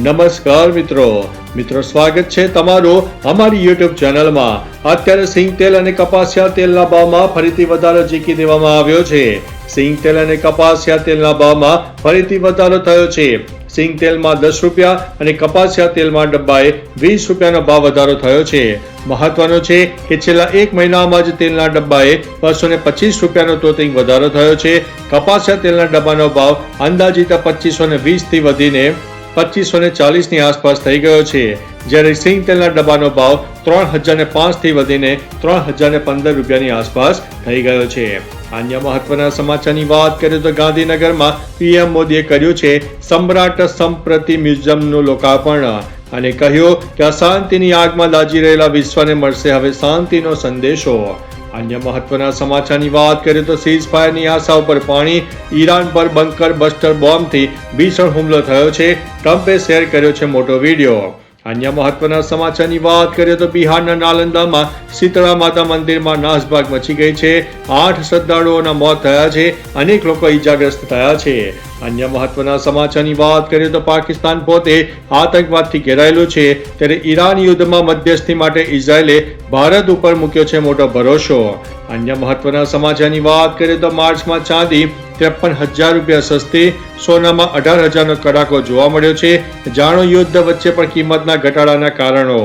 નમસ્કાર મિત્રો સ્વાગત છે તમારું અમારી YouTube ચેનલમાં। અત્યારે સિંગ તેલ અને કપાસિયા તેલના ભાવમાં ફરીથી વધારો ઝીકી દેવામાં આવ્યો છે। સિંગ તેલ અને કપાસિયા તેલના ભાવમાં ફરીથી વધારો થયો છે। સિંગ તેલમાં 10 રૂપિયા અને કપાસિયા તેલમાં ડબ્બાએ 20 રૂપિયાનો ભાવ વધારો થયો છે। મહત્વનું છે કે છેલ્લા એક મહિનામાં જ તેલના ડબ્બાએ 225 રૂપિયાનો તોતિંગ વધારો થયો છે। કપાસિયા તેલના ડબ્બાનો ભાવ અંદાજિત 2520 થી વધીને 2540 ની આસપાસ થઈ ગયો છે, જ્યારે સિંગ તેલના ડબ્બાનો ભાવ 3005 થી વધીને 3015 રૂપિયાની આસપાસ થઈ ગયો છે। અન્ય મહત્વના સમાચારની વાત કરીએ તો ગાંધીનગરમાં પીએમ મોદીએ કર્યું છે સમ્રાટ સંપ્રતિ મ્યુઝિયમનું લોકાર્પણ અને કહ્યું કે અશાંતિની આગમાં દાઝી રહેલા વિશ્વને મળશે હવે શાંતિનો સંદેશો। અન્ય મહત્વના સમાચારની વાત કરીએ તો સીઝ ફાયરની આશા ઉપર પાણી, ઈરાન પર બંકર બસ્ટર બોમ્બથી ભીષણ હુમલો થયો છે, ટ્રમ્પે શેર કર્યો છે મોટો વિડીયો। અન્ય મહત્વના સમાચારની વાત કરીએ તો બિહારના નાલંદામાં શીતળા માતા મંદિરમાં નાસભાગ મચી ગઈ છે। 8 શ્રદ્ધાળુઓના મોત થયા છે, અનેક લોકો ઈજાગ્રસ્ત થયા છે। અન્ય મહત્વના સમાચારની વાત કરીએ તો પાકિસ્તાન પોતે આતંકવાદથી ઘેરાયેલું છે, ત્યારે ઈરાન યુદ્ધમાં મધ્યસ્થી માટે ઇઝરાયેલે ભારત ઉપર મૂક્યો છે મોટો ભરોસો। અન્ય મહત્વના સમાચારની વાત કરીએ તો માર્ચમાં ચાંદી 53,000 રૂપિયા સસ્તી, સોનામાં 18,000નો કડાકો જોવા મળ્યો છે। જાણો યુદ્ધ વચ્ચે પણ કિંમતના ઘટાડાના કારણો।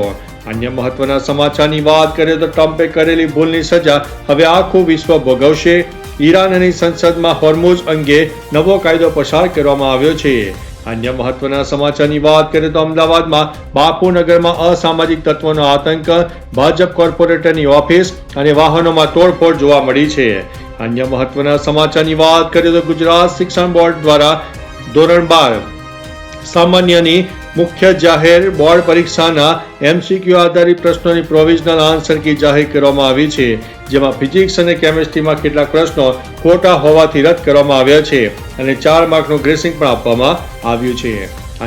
અન્ય મહત્વના સમાચારની વાત કરીએ તો ટ્રમ્પે કરેલી ભૂલની સજા હવે આખું વિશ્વ ભોગવશે। ઈરાનની સંસદમાં હોર્મુઝ અંગે નવો કાયદો પસાર કરવામાં આવ્યો છે। અન્ય મહત્વના સમાચારની વાત કરીએ તો અમદાવાદમાં બાપુનગરમાં અસામાજિક તત્વોનો આતંક, ભાજપ કોર્પોરેટરની ઓફિસ અને વાહનોમાં તોડફોડ જોવા મળી છે। અન્ય મહત્વના સમાચારની વાત કરીએ તો ગુજરાત શિક્ષણ બોર્ડ દ્વારા ધોરણ 12 સામાન્યની મુખ્ય જાહેર બોર્ડ પરીક્ષાના MCQ આધારિત પ્રશ્નોની પ્રોવિઝનલ આન્સર કી જાહેર કરવામાં આવી છે, જેમાં ફિઝિક્સ અને કેમિસ્ટ્રીમાં કેટલાક પ્રશ્નો ખોટા હોવાથી રદ કરવામાં આવ્યા છે અને 4 માર્કનું ગ્રેસિંગ પણ આપવામાં આવ્યું છે।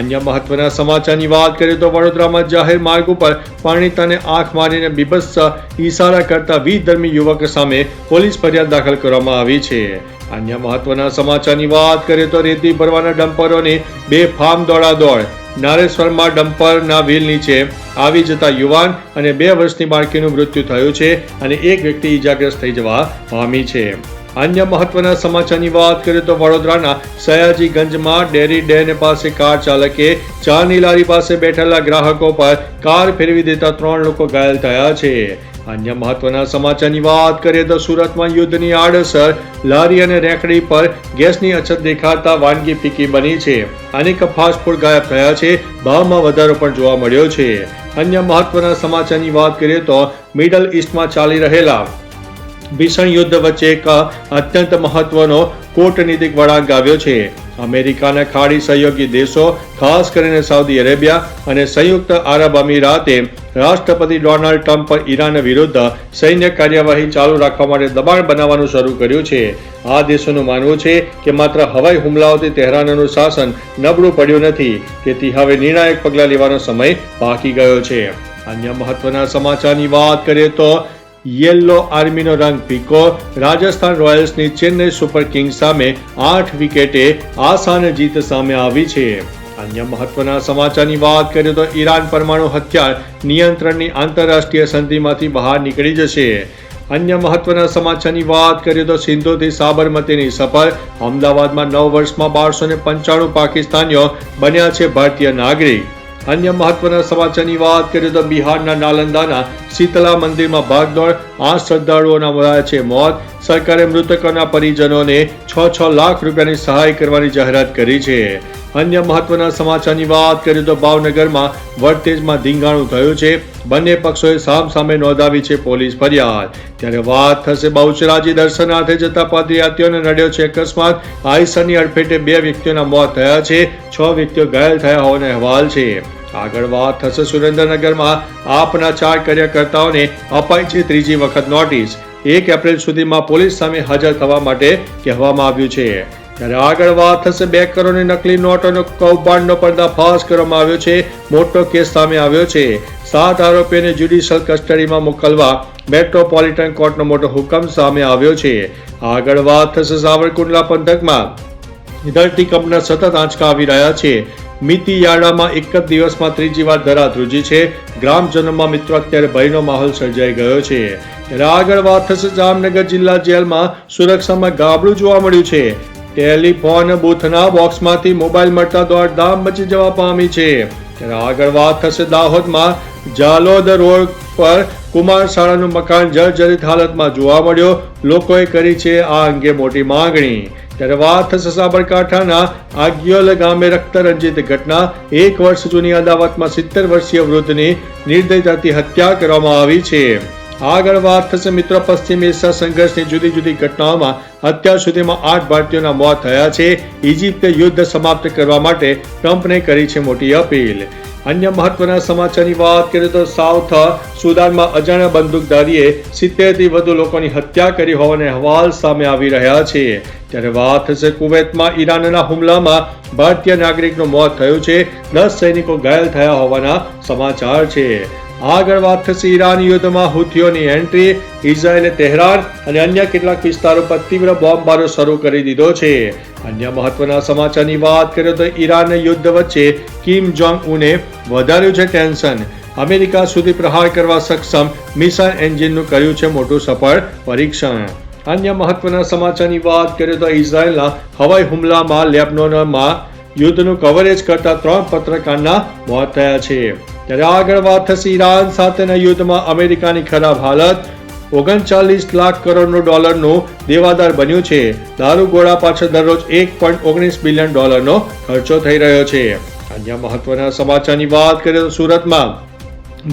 અન્ય મહત્વના સમાચારની વાત કરીએ તો વડોદરામાં જાહેર માર્ગ ઉપર પરણિતાને આંખ મારીને બીભત્સ ઈશારા કરતા વિધર્મી યુવક સામે પોલીસ ફરિયાદ દાખલ કરવામાં આવી છે। અન્ય મહત્વના સમાચારની વાત કરીએ તો રેતી ભરવાના ડમ્પરોની બેફામ દોડાદોડ, નારેશ્વરમાં ડમ્પરના વ્હીલ નીચે આવી જતા યુવાન અને 2 વર્ષની બાળકીનું મૃત્યુ થયું છે અને એક વ્યક્તિ ઈજાગ્રસ્ત થઈ જવા પામી છે। અન્ય મહત્વના સમાચારની વાત કરીએ તો વડોદરાના સયાજીગંજમાં ડેરી ડેન પાસે કાર ચાલકે ચાની લારી પાસે બેઠેલા ગ્રાહકો પર કાર ફેરવી દેતા 3 લોકો ઘાયલ થયા છે। અન્ય મહત્વના સમાચારની વાત કરીએ તો સુરતમાં યુદ્ધની આડઅસર, લારી અને રેકડી પર ગેસની અછત દેખાતા વાનગી ફીકી બની છે, અનેક ફાસ્ટ ફૂડ ગાયબ થયા છે, ભાવમાં વધારો પણ જોવા મળ્યો છે। અન્ય મહત્વના સમાચારની વાત કરીએ તો મિડલ ઈસ્ટમાં ચાલી રહેલા ભીષણ યુદ્ધ વચ્ચે એક અત્યંત મહત્વનો કૂટનીતિક વળાંક આવ્યો છે। અમેરિકાના ખાડી સહયોગી દેશો, ખાસ કરીને સાઉદી અરેબિયા અને સંયુક્ત આરબ અમીરાતે રાષ્ટ્રપતિ ડોનાલ્ડ ટ્રમ્પ પર ઈરાન વિરુદ્ધ સૈન્ય કાર્યવાહી ચાલુ રાખવા માટે દબાણ બનાવવાનું શરૂ કર્યું છે। આ દેશોનું માનવું છે કે માત્ર હવાઈ હુમલાઓથી તેહરાનનું શાસન નબળું પડ્યું નથી, તેથી હવે નિર્ણાયક પગલાં લેવાનો સમય બાકી ગયો છે। અન્ય મહત્વના સમાચારની વાત કરીએ તો યેલો આર્મીનો રંગ ફીકો, રાજસ્થાન રોયલ્સની ચેન્નઈ સુપર કિંગ્સ સામે 8 વિકેટે આસાન જીત સામે આવી છે। અન્ય મહત્વના સમાચારની વાત કરીએ તો ઈરાન પરમાણુ હથિયાર નિયંત્રણની આંતરરાષ્ટ્રીય સંધિમાંથી બહાર નીકળી જશે। અન્ય મહત્વના સમાચારની વાત કરીએ તો સિંધુથી સાબરમતીની સફર, અમદાવાદમાં 9 વર્ષમાં 1295 પાકિસ્તાનીઓ બન્યા છે ભારતીય નાગરિક। અન્ય મહત્વના સમાચારની વાત કરીએ તો બિહારના નાલંદાના શીતલા મંદિરમાં ભાગદોડ, 8 શ્રદ્ધાળુઓના મળ્યા છે મોત। સરકારે મૃતકોના પરિજનોને 6 લાખ રૂપિયાની સહાય કરવાની જાહેરાત કરી છે। અન્ય મહત્વના સમાચારની વાત કરીએ તો ભાવનગરમાં વડતેજમાં ધીંગાણું થયું છે, બંને પક્ષોએ સામસામે નોંધાવી છે પોલીસ ફરિયાદ। ત્યારે વાત થશે બહુચરાજી દર્શનાર્થે જતા પદયાત્રીઓને નડ્યો છે અકસ્માત, આઈસરની અડફેટે 2 વ્યક્તિઓના મોત થયા છે, 6 વ્યક્તિઓ ઘાયલ થયા હોવાનો અહેવાલ છે। આગળ વાત થશે સુરેન્દ્રનગરમાં આપના 4 કાર્યકર્તાઓને અપાઈ છે 3જી વખત નોટિસ, 1 એપ્રિલ સુધીમાં પોલીસ સામે હાજર થવા માટે કહેવામાં આવ્યું છે। ત્યારે આગળ વાત થશે 2 કરોડની નકલી નોટોનો કૌભાંડનો પર્દાફાશ કરવામાં આવ્યો છે, મોટો કેસ સામે આવ્યો છે। 7 આરોપીઓને જ્યુડિશિયલ કસ્ટડીમાં મોકલવા મેટ્રોપોલિટન કોર્ટનો મોટો હુકમ સામે આવ્યો છે। આગળ વાત થશે સાવરકુંડલા પંથકમાં ધરતીકંપના સતત આંચકા આવી રહ્યા છે, મિતીયાળામાં એક જ દિવસમાં ત્રીજી વાર ધરાધ્રુજી છે. ગ્રામજનોમાં મિત્રો અત્યારે ભયનો માહોલ સર્જાઈ ગયો છે. ત્યારે આગળ વાત થશે જામનગર જિલ્લા જેલમાં સુરક્ષામાં ગાબડું જોવા મળ્યું છે. ટેલિફોન બૂથના બોક્સમાંથી મોબાઈલ મળતા દોડધામ મચી જવા પામી છે. ત્યારે આગળ વાત થશે દાહોદમાં જાલોદ રોડ પર કુમાર શાળાનું મકાન જર્જરિત હાલતમાં જોવા મળ્યો. લોકોએ કરી છે આ અંગે મોટી માંગણી. ત્યારે વાત થશે સાબરકાંઠાના આગિયોલ ગામે રક્તરંજિત ઘટના. 1 વર્ષ જૂની અદાવતમાં 70 વર્ષીય વૃદ્ધની નિર્દયતાથી હત્યા કરવામાં આવી છે. આગળ વાત થશે મિત્રો પશ્ચિમ એશિયા સંઘર્ષની જુદી જુદી ઘટનાઓમાં અત્યાર સુધીમાં 8 ભારતીયોના મોત થયા છે. ઇજિપ્તે યુદ્ધ સમાપ્ત કરવા માટે ટ્રમ્પને કરી છે મોટી અપીલ. અન્ય મહત્વના સમાચારની વાત કરીએ તો સાઉથ સુદાનમાં અજાણ્યા બંદૂકધારીએ 70 થી વધુ લોકોની હત્યા કરી હોવાના અહેવાલ સામે આવી રહ્યા છે. ત્યારે વાત થશે કુવૈતમાં ઈરાનના હુમલામાં ભારતીય નાગરિકનું મોત થયું છે. 10 સૈનિકો ઘાયલ થયા હોવાના સમાચાર છે. આગળ વાત થશે ઈરાન યુદ્ધમાં હુથીઓની એન્ટ્રી. ઇઝરાયેલે તહેરાન અને અન્ય કેટલાક વિસ્તારો પર તીવ્ર બોમ્બબારો શરૂ કરી દીધો છે. અન્ય મહત્વના સમાચારની વાત કરીએ તો ઈરાન યુદ્ધ વચ્ચે કિમ જોંગ ઉને વધાર્યું છે ટેન્શન. અમેરિકા સુધી પ્રહાર કરવા સક્ષમ મિસાઇલ એન્જિનનું કર્યું છે મોટું સફળ પરીક્ષણ. અન્ય મહત્વના સમાચારની વાત કરીએ તો ઇઝરાયેલના હવાઈ હુમલામાં લેબનોનમાં યુદ્ધનું કવરેજ કરતા 3 પત્રકારના મોત થયા છે. ત્યારે આગળ વાત થશે ઈરાન સાથેના યુદ્ધમાં અમેરિકાની ખરાબ હાલત. 39 લાખ કરોડ ડોલરનું દેવાદાર બન્યું છે. દારૂગોળા પાછળ દરરોજ $1.19 બિલિયન ખર્ચો થઈ રહ્યો છે. અન્ય મહત્વના સમાચારની વાત કરીએ તો સુરતમાં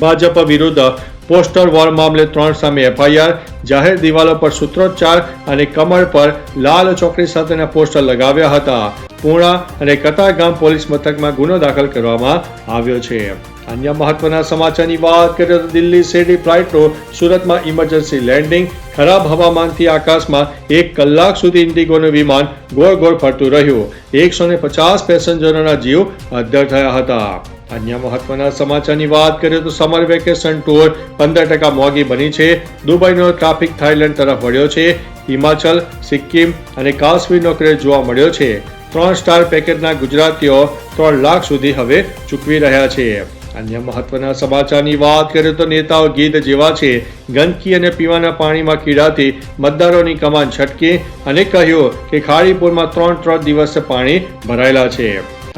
ભાજપ વિરુદ્ધ પોસ્ટર વોર મામલે 3 સામે એફઆઈઆર. જાહેર દિવાલો પર સૂત્રોચ્ચાર અને કમર પર લાલ ચોકડી સાથેના પોસ્ટર લગાવ્યા હતા. પૂર્ણા અને કતારગામ પોલીસ મથકમાં ગુનો દાખલ કરવામાં આવ્યો છે. અન્ય મહત્વના સમાચારની વાત કરીએ તો દિલ્હી શેરડી ફ્લાઇટનું સુરતમાં ઇમરજન્સી લેન્ડિંગ. ખરાબ હવામાનથી આકાશમાં 1 કલાક સુધી ઇન્ડિગોનું વિમાન ગોળ ગોળ ફરતું રહ્યું. 150 પેસેન્જરોના જીવ અદ્ધર થયા હતા. અન્ય મહત્વના સમાચારની વાત કરીએ તો સમર વેકેશન ટૂર 15% મોંઘી બની છે. દુબઈનો ટ્રાફિક થાઈલેન્ડ તરફ વળ્યો છે. હિમાચલ, સિક્કિમ અને કાશ્મીરનો ક્રેઝ જોવા મળ્યો છે. 3 સ્ટાર પેકેજના ગુજરાતીઓ 3 લાખ સુધી હવે ચૂકવી રહ્યા છે. અન્ય મહત્વના સમાચારની વાત કરીએ તો નેતાઓ ગીત જેવા છે. ગંદકી અને પીવાના પાણીમાં કીડાથી મતદારોની કમાન છટકી અને કહ્યું કે ખાડીપુરમાં 3 દિવસ પાણી ભરાયેલા છે.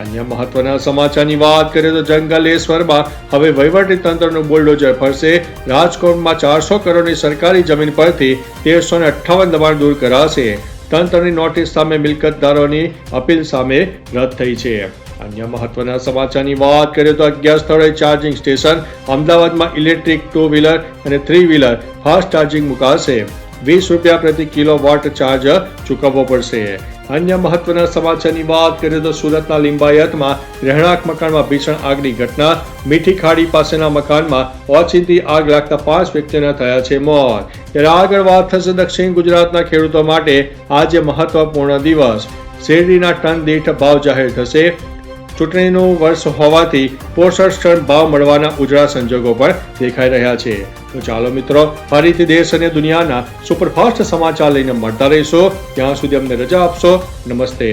અન્ય મહત્વના સમાચારની વાત કરીએ તો જંગલેશ્વરમાં હવે વહીવટી તંત્રનું બુલડોઝર ફરશે. રાજકોટમાં 400 કરોડની સરકારી જમીન પરથી 1358 દબાણ દૂર કરાશે. તંત્રની નોટિસ સામે મિલકતદારોની અપીલ સામે રદ થઈ છે. અન્ય મહત્વના સમાચારની વાત કરીએ તો 11 સ્થળોએ ચાર્જિંગ સ્ટેશન. અમદાવાદમાં ઇલેક્ટ્રિક 2 વ્હીલર અને 3 વ્હીલર ફાસ્ટ ચાર્જિંગ મુકાશે. ₹20 પ્રતિ કિલોવોટ ચાર્જ ચૂકવવો પડશે. અન્ય મહત્વના સમાચારની વાત કરીએ તો સુરતના લિંબાયતમાં રહેણાંક મકાનમાં ભીષણ આગની ઘટના. મીઠી ખાડી પાસેના મકાનમાં ઓચિંતી આગ લાગતા 5 વ્યક્તિઓના થયા છે મોત. ત્યારે આગળ વાત થશે દક્ષિણ ગુજરાતના ખેડૂતો માટે આજે મહત્વપૂર્ણ દિવસ. શેરડીના ટન દીઠ ભાવ જાહેર થશે. ચૂંટણીનું વર્ષ હોવાથી પોષણ ટન ભાવ મળવાના ઉજળા સંજોગો પણ દેખાઈ રહ્યા છે. તો ચાલો મિત્રો, ફરીથી દેશ અને દુનિયાના સુપરફાસ્ટ સમાચાર લઈને મળતા રહીશો. ત્યાં સુધી અમને રજા આપશો. નમસ્તે.